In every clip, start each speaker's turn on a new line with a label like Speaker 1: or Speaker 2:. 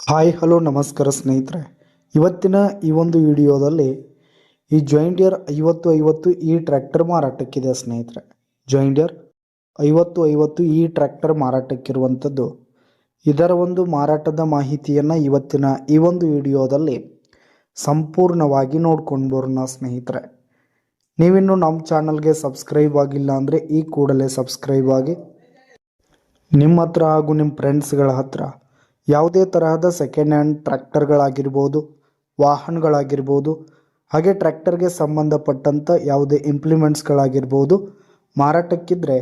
Speaker 1: Hi hello ನಮಸ್ಕಾರ ಸ್ನೇಹಿತರೆ. ಇವತ್ತಿನ ಈ ಒಂದು ವಿಡಿಯೋದಲ್ಲಿ ಈ ಜಾಯಿಂಡಿಯರ್ 5050 ಈ ಟ್ರ್ಯಾಕ್ಟರ್ ಮಾರಾಟಕ್ಕಿದೆ ಸ್ನೇಹಿತರೆ. ಜಾಯಿಂಡಿಯರ್ 5050 ಈ ಟ್ರ್ಯಾಕ್ಟರ್ ಮಾರಾಟಕ್ಕಿರುವಂಥದ್ದು. ಇದರ ಒಂದು ಮಾರಾಟದ ಮಾಹಿತಿಯನ್ನು ಇವತ್ತಿನ ಈ ಒಂದು ವಿಡಿಯೋದಲ್ಲಿ ಸಂಪೂರ್ಣವಾಗಿ ನೋಡ್ಕೊಂಡು ಬರೋಣ ಸ್ನೇಹಿತರೆ. ನೀವಿನ್ನು ನಮ್ಮ ಚಾನಲ್ಗೆ ಸಬ್ಸ್ಕ್ರೈಬ್ ಆಗಿಲ್ಲ ಅಂದರೆ ಈ ಕೂಡಲೇ ಸಬ್ಸ್ಕ್ರೈಬ್ ಆಗಿ, ನಿಮ್ಮ ಹತ್ರ ಹಾಗೂ ನಿಮ್ಮ ಫ್ರೆಂಡ್ಸ್ಗಳ ಹತ್ರ ಯಾವುದೇ ತರಹದ ಸೆಕೆಂಡ್ ಹ್ಯಾಂಡ್ ಟ್ರ್ಯಾಕ್ಟರ್ಗಳಾಗಿರ್ಬೋದು, ವಾಹನಗಳಾಗಿರ್ಬೋದು, ಹಾಗೆ ಟ್ರ್ಯಾಕ್ಟರ್ಗೆ ಸಂಬಂಧಪಟ್ಟಂಥ ಯಾವುದೇ ಇಂಪ್ಲಿಮೆಂಟ್ಸ್ಗಳಾಗಿರ್ಬೋದು ಮಾರಾಟಕ್ಕಿದ್ರೆ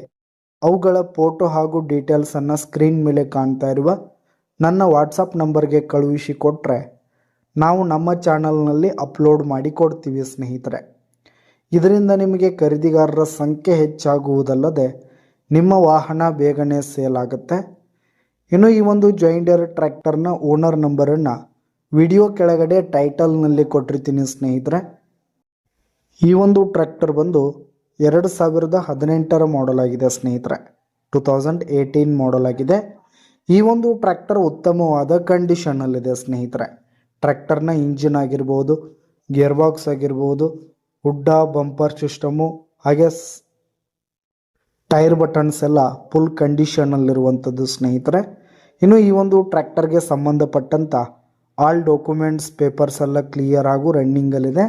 Speaker 1: ಅವುಗಳ ಫೋಟೋ ಹಾಗೂ ಡೀಟೇಲ್ಸನ್ನು ಸ್ಕ್ರೀನ್ ಮೇಲೆ ಕಾಣ್ತಾ ಇರುವ ನನ್ನ ವಾಟ್ಸಪ್ ನಂಬರ್ಗೆ ಕಳುಹಿಸಿ ಕೊಟ್ಟರೆ ನಾವು ನಮ್ಮ ಚಾನಲ್ನಲ್ಲಿ ಅಪ್ಲೋಡ್ ಮಾಡಿ ಕೊಡ್ತೀವಿ ಸ್ನೇಹಿತರೆ. ಇದರಿಂದ ನಿಮಗೆ ಖರೀದಿಗಾರರ ಸಂಖ್ಯೆ ಹೆಚ್ಚಾಗುವುದಲ್ಲದೆ ನಿಮ್ಮ ವಾಹನ ಬೇಗನೆ ಸೇಲ್ ಆಗುತ್ತೆ. ಇನ್ನು ಈ ಒಂದು ಜಾಯಿಂಡಿಯರ್ ಟ್ರ್ಯಾಕ್ಟರ್ನ ಓನರ್ ನಂಬರನ್ನು ವಿಡಿಯೋ ಕೆಳಗಡೆ ಟೈಟಲ್ನಲ್ಲಿ ಕೊಟ್ಟಿರ್ತೀನಿ ಸ್ನೇಹಿತರೆ. ಈ ಒಂದು ಟ್ರ್ಯಾಕ್ಟರ್ ಬಂದು 2018 ಮಾಡೆಲ್ ಆಗಿದೆ ಸ್ನೇಹಿತರೆ. 2018 ಮಾಡೆಲ್ ಆಗಿದೆ. ಈ ಒಂದು ಟ್ರ್ಯಾಕ್ಟರ್ ಉತ್ತಮವಾದ ಕಂಡೀಷನ್ನಲ್ಲಿದೆ ಸ್ನೇಹಿತರೆ. ಟ್ರ್ಯಾಕ್ಟರ್ನ ಇಂಜಿನ್ ಆಗಿರ್ಬೋದು, ಗೇರ್ ಬಾಕ್ಸ್ ಆಗಿರ್ಬೋದು, ಹುಡ್ಡ, ಬಂಪರ್ ಸಿಸ್ಟಮು, ಹಾಗೆ ಟೈರ್ ಬಟನ್ಸ್ ಎಲ್ಲ ಫುಲ್ ಕಂಡೀಷನಲ್ಲಿರುವಂಥದ್ದು ಸ್ನೇಹಿತರೆ. ಇನ್ನು ಈ ಒಂದು ಟ್ರ್ಯಾಕ್ಟರ್ಗೆ ಸಂಬಂಧಪಟ್ಟಂಥ ಆಲ್ ಡಾಕ್ಯುಮೆಂಟ್ಸ್ ಪೇಪರ್ಸ್ ಎಲ್ಲ ಕ್ಲಿಯರ್ ಹಾಗೂ ರನ್ನಿಂಗಲ್ಲಿದೆ.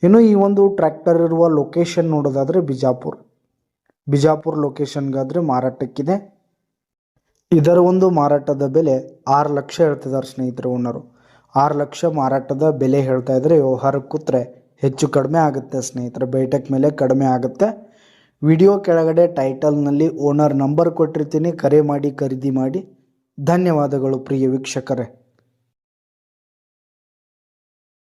Speaker 1: ಇನ್ನು ಈ ಒಂದು ಟ್ರ್ಯಾಕ್ಟರ್ ಇರುವ ಲೊಕೇಶನ್ ನೋಡೋದಾದರೆ ಬಿಜಾಪುರ ಲೊಕೇಶನ್ಗಾದರೆ ಮಾರಾಟಕ್ಕಿದೆ. ಇದರ ಒಂದು ಮಾರಾಟದ ಬೆಲೆ 6 ಲಕ್ಷ ಹೇಳ್ತಿದ್ದಾರೆ ಸ್ನೇಹಿತರೆ ಓನರು. 6 ಲಕ್ಷ ಮಾರಾಟದ ಬೆಲೆ ಹೇಳ್ತಾ ಇದ್ದಾರೆ. ವ್ಯವಹಾರಕ್ಕೆ ಕೂತ್ರೆ ಹೆಚ್ಚು ಕಡಿಮೆ ಆಗುತ್ತೆ ಸ್ನೇಹಿತರೆ, ಬೈಟೆಕ್ ಮೇಲೆ ಕಡಿಮೆ ಆಗುತ್ತೆ. ವಿಡಿಯೋ ಕೆಳಗಡೆ ಟೈಟಲ್ನಲ್ಲಿ ಓನರ್ ನಂಬರ್ ಕೊಟ್ಟಿರ್ತೀನಿ, ಕರೆ ಮಾಡಿ ಖರೀದಿ ಮಾಡಿ. ಧನ್ಯವಾದಗಳು ಪ್ರಿಯ ವೀಕ್ಷಕರೇ.